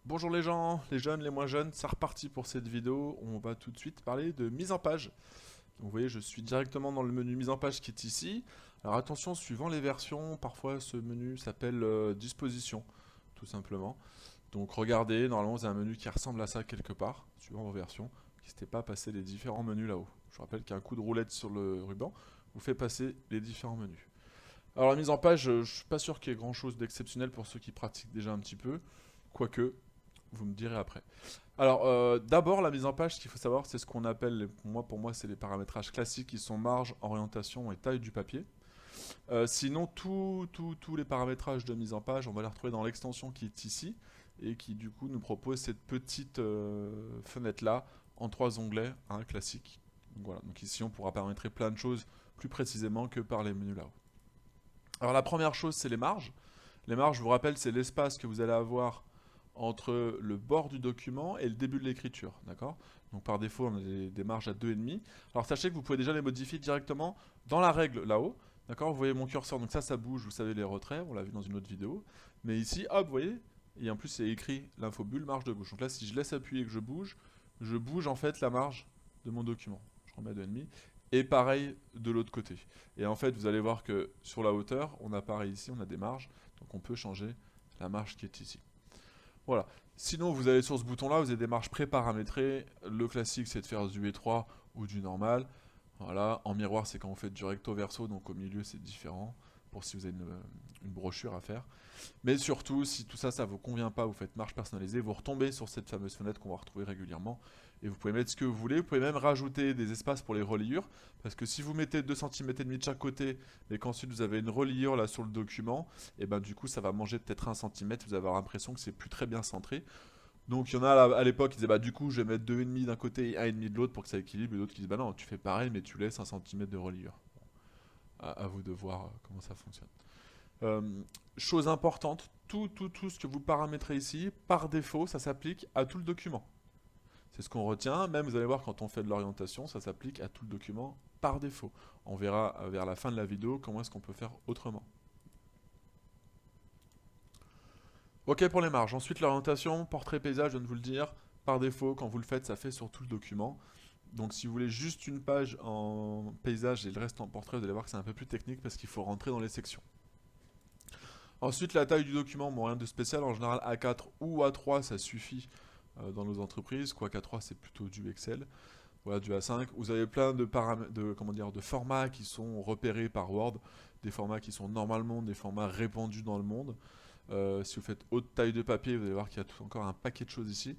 Bonjour les gens, les jeunes, les moins jeunes, c'est reparti pour cette vidéo. On va tout de suite parler de mise en page. Donc vous voyez, je suis directement dans le menu mise en page qui est ici. Alors attention, suivant les versions, parfois ce menu s'appelle disposition, tout simplement. Donc regardez, normalement vous avez un menu qui ressemble à ça quelque part, suivant vos versions. N'hésitez pas à passer les différents menus là-haut. Je vous rappelle qu'un coup de roulette sur le ruban vous fait passer les différents menus. Alors la mise en page, je suis pas sûr qu'il y ait grand chose d'exceptionnel pour ceux qui pratiquent déjà un petit peu. Quoique, vous me direz après. Alors, d'abord, la mise en page, ce qu'il faut savoir, c'est ce qu'on appelle, pour moi c'est les paramétrages classiques qui sont marge, orientation et taille du papier. Sinon, tous les paramétrages de mise en page, on va les retrouver dans l'extension qui est ici et qui du coup nous propose cette petite fenêtre-là en trois onglets, hein, classique. Donc, voilà. Donc ici, on pourra paramétrer plein de choses plus précisément que par les menus là-haut. Alors la première chose, c'est les marges. Les marges, je vous rappelle, c'est l'espace que vous allez avoir entre le bord du document et le début de l'écriture, d'accord? Donc par défaut, on a des marges à 2,5. Alors sachez que vous pouvez déjà les modifier directement dans la règle là-haut, d'accord? Vous voyez mon curseur, donc ça bouge, vous savez les retraits, on l'a vu dans une autre vidéo. Mais ici, hop, vous voyez, et en plus c'est écrit l'infobulle marge de gauche. Donc là, si je laisse appuyer et que je bouge en fait la marge de mon document. Je remets à 2,5. Et pareil de l'autre côté. Et en fait, vous allez voir que sur la hauteur, on a pareil ici, on a des marges, donc on peut changer la marge qui est ici. Voilà. Sinon, vous allez sur ce bouton-là, vous avez des marges pré-paramétrées. Le classique, c'est de faire du étroit ou du normal. Voilà. En miroir, c'est quand vous faites du recto verso, donc au milieu, c'est différent. Pour si vous avez une brochure à faire. Mais surtout, si tout ça, ça vous convient pas, vous faites marge personnalisée, vous retombez sur cette fameuse fenêtre qu'on va retrouver régulièrement. Et vous pouvez mettre ce que vous voulez. Vous pouvez même rajouter des espaces pour les reliures. Parce que si vous mettez 2,5 cm de chaque côté, mais qu'ensuite vous avez une reliure là sur le document, et ben du coup ça va manger peut-être 1 cm. Vous allez avoir l'impression que c'est plus très bien centré. Donc il y en a à l'époque qui disaient bah du coup je vais mettre 2,5 d'un côté et 1,5 de l'autre pour que ça équilibre. Et d'autres qui disent bah non, tu fais pareil mais tu laisses 1 cm de reliure. À vous de voir comment ça fonctionne. Chose importante, tout ce que vous paramétrez ici, par défaut, ça s'applique à tout le document. C'est ce qu'on retient. Même, vous allez voir, quand on fait de l'orientation, ça s'applique à tout le document par défaut. On verra vers la fin de la vidéo comment est-ce qu'on peut faire autrement. Ok pour les marges. Ensuite, l'orientation, portrait paysage, je viens de vous le dire. Par défaut, quand vous le faites, ça fait sur tout le document. Donc si vous voulez juste une page en paysage et le reste en portrait, vous allez voir que c'est un peu plus technique parce qu'il faut rentrer dans les sections. Ensuite, la taille du document, bon, rien de spécial. En général, A4 ou A3, ça suffit dans nos entreprises. Quoique A3, c'est plutôt du Excel. Voilà, du A5. Vous avez plein de formats qui sont repérés par Word. Des formats qui sont normalement des formats répandus dans le monde. Si vous faites haute taille de papier, vous allez voir qu'il y a encore un paquet de choses ici.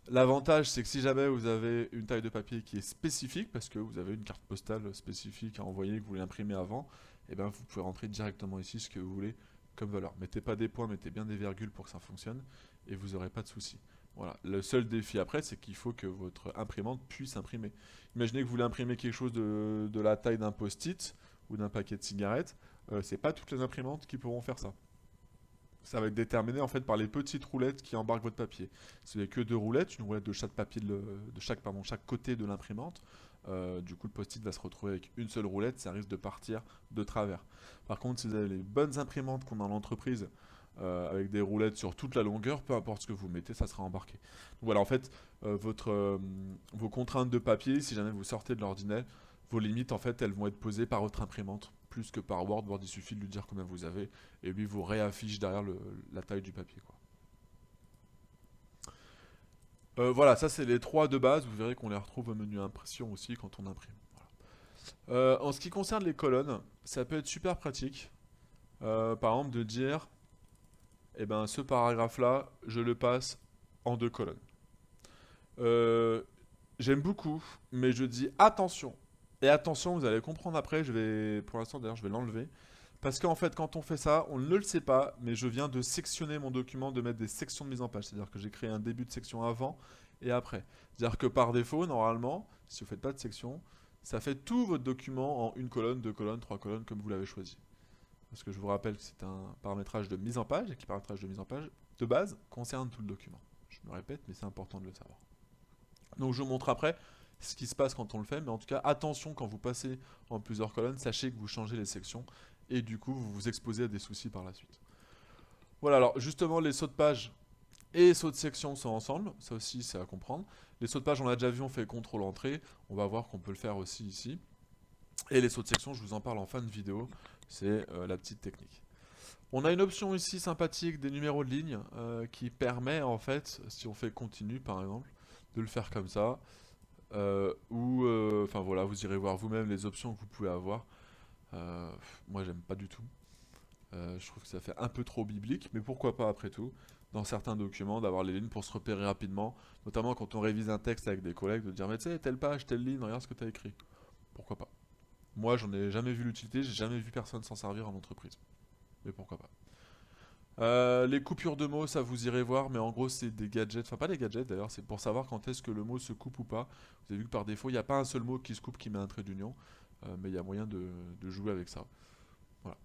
L'avantage, c'est que si jamais vous avez une taille de papier qui est spécifique, parce que vous avez une carte postale spécifique à envoyer, que vous voulez imprimer avant, et bien vous pouvez rentrer directement ici ce que vous voulez comme valeur. Mettez pas des points, mettez bien des virgules pour que ça fonctionne, et vous n'aurez pas de soucis. Voilà. Le seul défi après, c'est qu'il faut que votre imprimante puisse imprimer. Imaginez que vous voulez imprimer quelque chose de la taille d'un post-it ou d'un paquet de cigarettes. C'est pas toutes les imprimantes qui pourront faire ça. Ça va être déterminé en fait par les petites roulettes qui embarquent votre papier. Si vous n'avez que deux roulettes, une roulette de chaque papier chaque côté de l'imprimante, du coup le post-it va se retrouver avec une seule roulette, ça risque de partir de travers. Par contre, si vous avez les bonnes imprimantes qu'on a dans l'entreprise, avec des roulettes sur toute la longueur, peu importe ce que vous mettez, ça sera embarqué. Donc voilà, en fait, vos contraintes de papier, si jamais vous sortez de l'ordinaire, vos limites, en fait, elles vont être posées par votre imprimante, plus que par Word. Word, il suffit de lui dire combien vous avez, et lui vous réaffiche derrière la taille du papier, quoi. Voilà, ça c'est les trois de base. Vous verrez qu'on les retrouve au menu impression aussi quand on imprime. Voilà. En ce qui concerne les colonnes, ça peut être super pratique. Par exemple, de dire, eh ben, ce paragraphe-là, je le passe en deux colonnes. Euh, J'aime beaucoup, mais je dis attention. Et attention, vous allez comprendre après. Pour l'instant d'ailleurs, je vais l'enlever. Parce qu'en fait, quand on fait ça, on ne le sait pas, mais je viens de sectionner mon document, de mettre des sections de mise en page. C'est-à-dire que j'ai créé un début de section avant et après. C'est-à-dire que par défaut, normalement, si vous ne faites pas de section, ça fait tout votre document en une colonne, deux colonnes, trois colonnes, comme vous l'avez choisi. Parce que je vous rappelle que c'est un paramétrage de mise en page, et que le paramétrage de mise en page, de base, concerne tout le document. Je me répète, mais c'est important de le savoir. Donc je vous montre après ce qui se passe quand on le fait, mais en tout cas, attention quand vous passez en plusieurs colonnes, sachez que vous changez les sections, et du coup, vous vous exposez à des soucis par la suite. Voilà, alors justement, les sauts de page, et saut de section sont ensemble, ça aussi c'est à comprendre. Les sauts de page on l'a déjà vu, on fait contrôle entrée, on va voir qu'on peut le faire aussi ici. Et les sauts de section, je vous en parle en fin de vidéo, c'est la petite technique. On a une option ici sympathique des numéros de ligne qui permet en fait, si on fait continu par exemple, de le faire comme ça. Ou, enfin voilà, vous irez voir vous-même les options que vous pouvez avoir. Moi j'aime pas du tout. Je trouve que ça fait un peu trop biblique, mais pourquoi pas après tout, dans certains documents, d'avoir les lignes pour se repérer rapidement, notamment quand on révise un texte avec des collègues, de dire mais tu sais, telle page, telle ligne, regarde ce que tu as écrit. Pourquoi pas. Moi j'en ai jamais vu l'utilité, j'ai jamais vu personne s'en servir en entreprise. Mais pourquoi pas. Les coupures de mots, ça vous irez voir, mais en gros c'est des gadgets, enfin pas des gadgets d'ailleurs, c'est pour savoir quand est-ce que le mot se coupe ou pas. Vous avez vu que par défaut, il n'y a pas un seul mot qui se coupe qui met un trait d'union, mais il y a moyen de jouer avec ça. Voilà.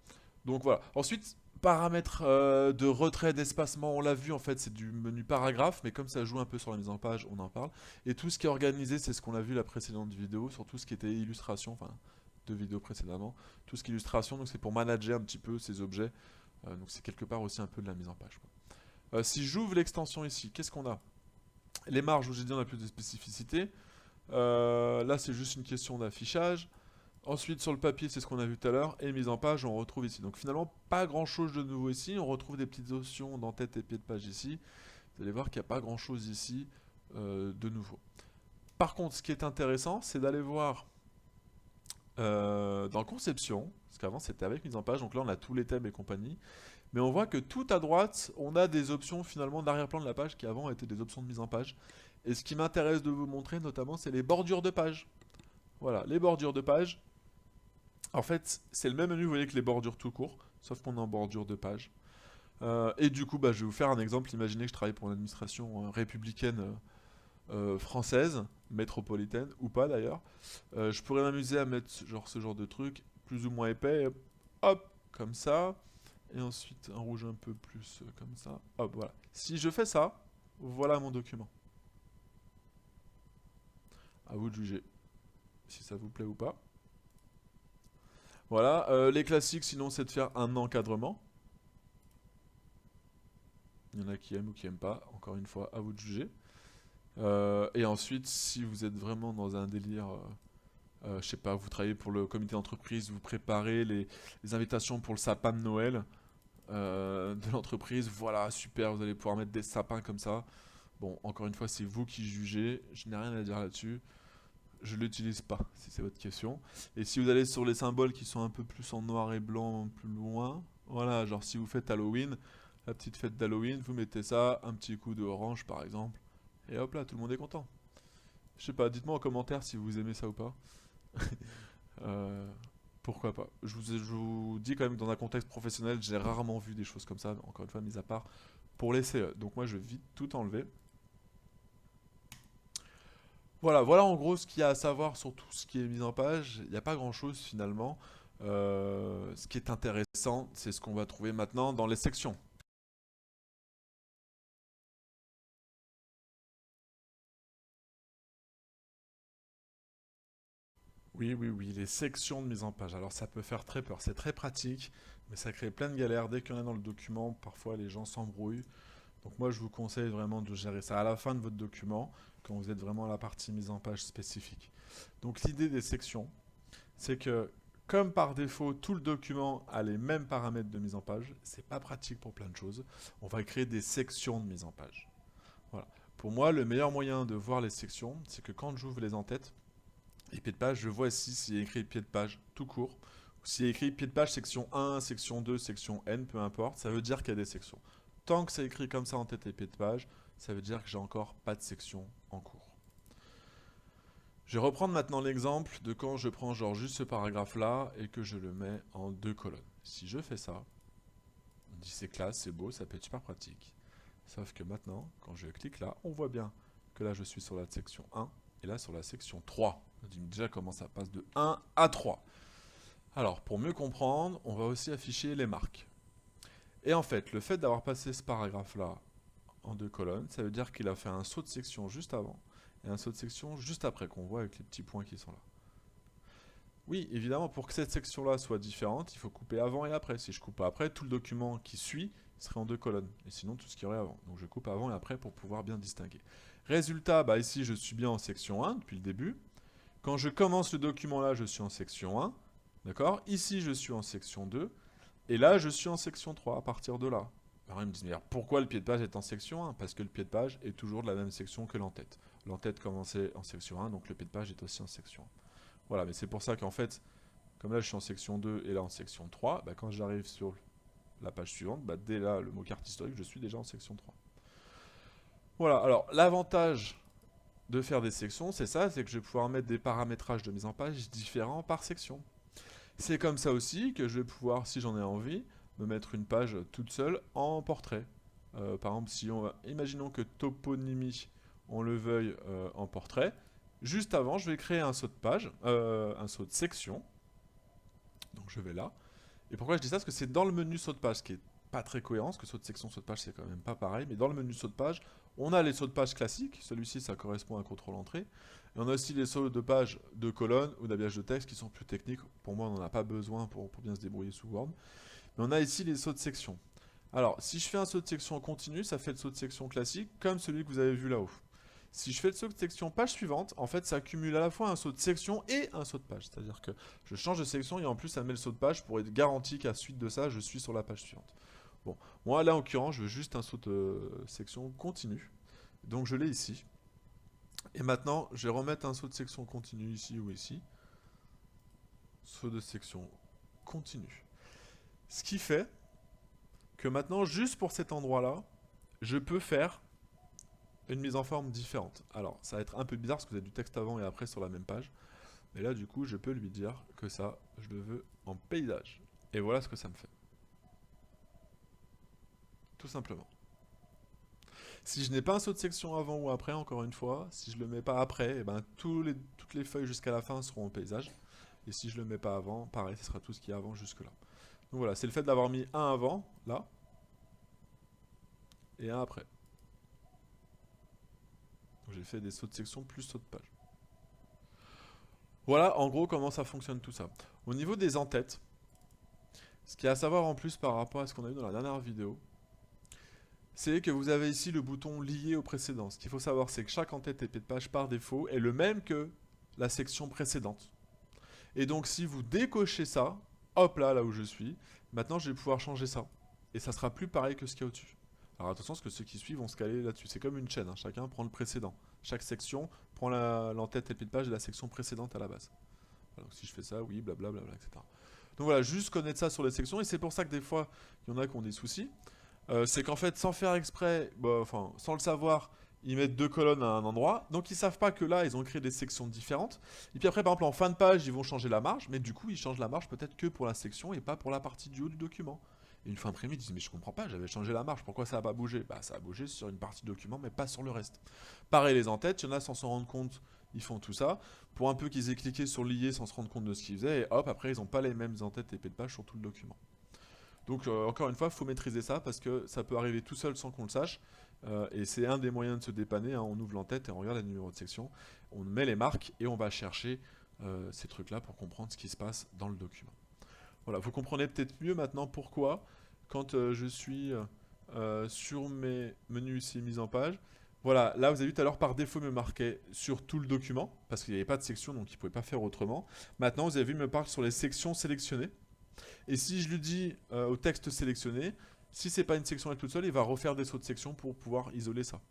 Donc voilà. Ensuite, paramètres de retrait, d'espacement, on l'a vu en fait, c'est du menu paragraphe, mais comme ça joue un peu sur la mise en page, on en parle. Et tout ce qui est organisé, c'est ce qu'on a vu la précédente vidéo, sur tout ce qui était illustration, enfin deux vidéos précédemment, tout ce qui est illustration, donc c'est pour manager un petit peu ces objets. Donc c'est quelque part aussi un peu de la mise en page, quoi. Si j'ouvre l'extension ici, qu'est-ce qu'on a? Les marges, où j'ai dit on a plus de spécificité. Là c'est juste une question d'affichage. Ensuite sur le papier c'est ce qu'on a vu tout à l'heure. Et mise en page on retrouve ici. Donc finalement pas grand chose de nouveau ici. On retrouve des petites options d'en-tête et pied de page ici. Vous allez voir qu'il n'y a pas grand chose ici de nouveau. Par contre ce qui est intéressant c'est d'aller voir dans conception, parce qu'avant c'était avec mise en page, donc là on a tous les thèmes et compagnie, mais on voit que tout à droite, on a des options finalement d'arrière-plan de la page qui avant étaient des options de mise en page. Et ce qui m'intéresse de vous montrer notamment, c'est les bordures de page. Voilà, les bordures de page. En fait, c'est le même menu, vous voyez, que les bordures tout court, sauf qu'on est en bordure de page. Et du coup, bah, je vais vous faire un exemple. Imaginez que je travaille pour une administration républicaine française, métropolitaine, ou pas d'ailleurs. Je pourrais m'amuser à mettre genre, ce genre de truc, plus ou moins épais, hop, comme ça. Et ensuite un rouge un peu plus comme ça. Hop, voilà. Si je fais ça, voilà mon document. À vous de juger si ça vous plaît ou pas. Voilà, les classiques sinon c'est de faire un encadrement. Il y en a qui aiment ou qui aiment pas, encore une fois, à vous de juger. Et ensuite, si vous êtes vraiment dans un délire, je sais pas, vous travaillez pour le comité d'entreprise, vous préparez les invitations pour le sapin de Noël de l'entreprise, voilà, super, vous allez pouvoir mettre des sapins comme ça. Bon, encore une fois, c'est vous qui jugez, je n'ai rien à dire là-dessus. Je ne l'utilise pas, si c'est votre question. Et si vous allez sur les symboles qui sont un peu plus en noir et blanc, plus loin, voilà, genre si vous faites Halloween, la petite fête d'Halloween, vous mettez ça, un petit coup de orange par exemple, et hop là, tout le monde est content. Je sais pas, dites-moi en commentaire si vous aimez ça ou pas. Euh, pourquoi pas. Je vous dis quand même que dans un contexte professionnel, j'ai rarement vu des choses comme ça, encore une fois, mis à part pour les CE. Donc moi, je vais vite tout enlever. Voilà, voilà en gros ce qu'il y a à savoir sur tout ce qui est mis en page. Il n'y a pas grand-chose finalement. Ce qui est intéressant, c'est ce qu'on va trouver maintenant dans les sections. Oui, oui, oui, les sections de mise en page. Alors ça peut faire très peur, c'est très pratique, mais ça crée plein de galères. Dès qu'il y en a dans le document, parfois les gens s'embrouillent. Donc moi je vous conseille vraiment de gérer ça à la fin de votre document, quand vous êtes vraiment à la partie mise en page spécifique. Donc l'idée des sections, c'est que comme par défaut tout le document a les mêmes paramètres de mise en page, c'est pas pratique pour plein de choses. On va créer des sections de mise en page. Voilà. Pour moi, le meilleur moyen de voir les sections, c'est que quand j'ouvre les en-têtes, les pieds de page, je vois ici s'il y a écrit pied de page tout court, ou s'il y a écrit pied de page section 1, section 2, section N, peu importe, ça veut dire qu'il y a des sections. Tant que c'est écrit comme ça en tête et pied de page, ça veut dire que j'ai encore pas de section en cours. Je vais reprendre maintenant l'exemple de quand je prends genre juste ce paragraphe là et que je le mets en deux colonnes. Si je fais ça, on dit c'est classe, c'est beau, ça peut être super pratique. Sauf que maintenant, quand je clique là, on voit bien que là je suis sur la section 1 et là sur la section 3. On dit déjà comment ça passe de 1 à 3. Alors pour mieux comprendre, on va aussi afficher les marques. Et en fait, le fait d'avoir passé ce paragraphe là en deux colonnes, ça veut dire qu'il a fait un saut de section juste avant et un saut de section juste après qu'on voit avec les petits points qui sont là. Oui, évidemment, pour que cette section-là soit différente, il faut couper avant et après. Si je coupe après, tout le document qui suit serait en 2 colonnes. Et sinon, tout ce qu'il y aurait avant. Donc je coupe avant et après pour pouvoir bien distinguer. Résultat, bah ici, je suis bien en section 1 depuis le début. Quand je commence le document là, je suis en section 1. D'accord? Ici, je suis en section 2. Et là, je suis en section 3 à partir de là. Alors, ils me disent, mais alors, pourquoi le pied de page est en section 1? Parce que le pied de page est toujours de la même section que l'entête. L'entête commençait en section 1, donc le pied de page est aussi en section 1. Voilà, mais c'est pour ça qu'en fait, comme là je suis en section 2 et là en section 3, bah, quand j'arrive sur la page suivante, bah, dès là, le mot carte historique, je suis déjà en section 3. Voilà, alors l'avantage de faire des sections, c'est ça, c'est que je vais pouvoir mettre des paramétrages de mise en page différents par section. C'est comme ça aussi que je vais pouvoir, si j'en ai envie, me mettre une page toute seule en portrait. Par exemple, si on va, imaginons que toponymie, on le veuille en portrait. Juste avant, je vais créer un saut de page, un saut de section. Donc je vais là. Et pourquoi je dis ça? Parce que c'est dans le menu saut de page, ce qui est pas très cohérent, parce que saut de section, saut de page, c'est quand même pas pareil. Mais dans le menu saut de page, on a les sauts de page classiques. Celui-ci, ça correspond à un contrôle entrée. Et on a aussi les sauts de page de colonnes ou d'habillage de texte qui sont plus techniques. Pour moi, on n'en a pas besoin pour bien se débrouiller sous Word. Mais on a ici les sauts de section. Alors, si je fais un saut de section continu, ça fait le saut de section classique, comme celui que vous avez vu là-haut. Si je fais le saut de section page suivante, en fait, ça cumule à la fois un saut de section et un saut de page. C'est-à-dire que je change de section et en plus, ça met le saut de page pour être garanti qu'à suite de ça, je suis sur la page suivante. Bon, moi, là, en l'occurrence, je veux juste un saut de section continu. Donc, je l'ai ici. Et maintenant, je vais remettre un saut de section continu ici ou ici. Saut de section continu. Ce qui fait que maintenant, juste pour cet endroit-là, je peux faire une mise en forme différente. Alors, ça va être un peu bizarre parce que vous avez du texte avant et après sur la même page. Mais là, du coup, je peux lui dire que ça, je le veux en paysage. Et voilà ce que ça me fait. Tout simplement. Si je n'ai pas un saut de section avant ou après, encore une fois, si je le mets pas après, eh ben, toutes les feuilles jusqu'à la fin seront en paysage. Et si je le mets pas avant, pareil, ce sera tout ce qui est avant jusque là. Donc voilà, c'est le fait d'avoir mis un avant, là, et un après. Donc j'ai fait des sauts de section plus sauts de page. Voilà en gros comment ça fonctionne tout ça. Au niveau des entêtes, ce qu'il y a à savoir en plus par rapport à ce qu'on a vu dans la dernière vidéo, c'est que vous avez ici le bouton lié au précédent. Ce qu'il faut savoir, c'est que chaque entête et pied de page par défaut est le même que la section précédente. Et donc si vous décochez ça, hop là où je suis, maintenant je vais pouvoir changer ça. Et ça sera plus pareil que ce qu'il y a au-dessus. Alors attention, parce que ceux qui suivent vont se caler là-dessus. C'est comme une chaîne, hein. Chacun prend le précédent. Chaque section prend l'entête et le pied de page de la section précédente à la base. Voilà, donc si je fais ça, oui, blablabla, etc. Donc voilà, juste connaître ça sur les sections, et c'est pour ça que des fois, il y en a qui ont des soucis. C'est qu'en fait, sans faire exprès, bah, enfin, sans le savoir, ils mettent 2 colonnes à un endroit, donc ils savent pas que là, ils ont créé des sections différentes. Et puis après, par exemple, en fin de page, ils vont changer la marge, mais du coup, ils changent la marge peut-être que pour la section et pas pour la partie du haut du document. Et une fin de ils disent, mais je comprends pas, j'avais changé la marge, pourquoi ça a pas bougé? Bah, ça a bougé sur une partie du document, mais pas sur le reste. Pareil, les en-têtes, il y en a sans s'en rendre compte, ils font tout ça, pour un peu qu'ils aient cliqué sur lier sans se rendre compte de ce qu'ils faisaient, et hop, après, ils n'ont pas les mêmes en-têtes et pieds de page sur tout le document. Donc encore une fois, il faut maîtriser ça parce que ça peut arriver tout seul sans qu'on le sache. Et c'est un des moyens de se dépanner, hein. On ouvre l'entête et on regarde les numéros de section, on met les marques et on va chercher ces trucs-là pour comprendre ce qui se passe dans le document. Voilà, vous comprenez peut-être mieux maintenant pourquoi, quand je suis sur mes menus ici mise en page, voilà, là vous avez vu tout à l'heure par défaut il me marquait sur tout le document, parce qu'il n'y avait pas de section donc il ne pouvait pas faire autrement. Maintenant vous avez vu il me parle sur les sections sélectionnées. Et si je lui dis au texte sélectionné, si c'est pas une section elle toute seule, il va refaire des sauts de section pour pouvoir isoler ça.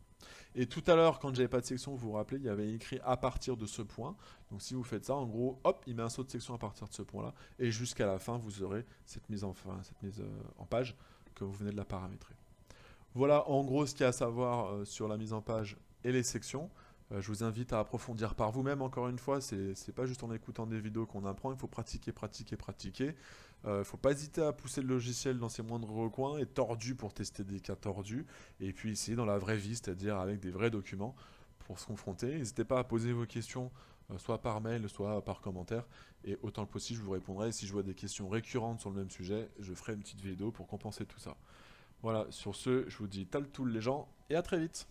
Et tout à l'heure, quand j'avais pas de section, vous vous rappelez, il y avait écrit à partir de ce point. Donc si vous faites ça, en gros, hop, il met un saut de section à partir de ce point-là. Et jusqu'à la fin, vous aurez cette mise en page que vous venez de la paramétrer. Voilà en gros ce qu'il y a à savoir sur la mise en page et les sections. Je vous invite à approfondir par vous-même, encore une fois, c'est pas juste en écoutant des vidéos qu'on apprend, il faut pratiquer, pratiquer, pratiquer. Il ne faut pas hésiter à pousser le logiciel dans ses moindres recoins, et tordu pour tester des cas tordus, et puis essayer dans la vraie vie, c'est-à-dire avec des vrais documents, pour se confronter. N'hésitez pas à poser vos questions, soit par mail, soit par commentaire, et autant que possible, je vous répondrai. Si je vois des questions récurrentes sur le même sujet, je ferai une petite vidéo pour compenser tout ça. Voilà, sur ce, je vous dis tal tout les gens, et à très vite.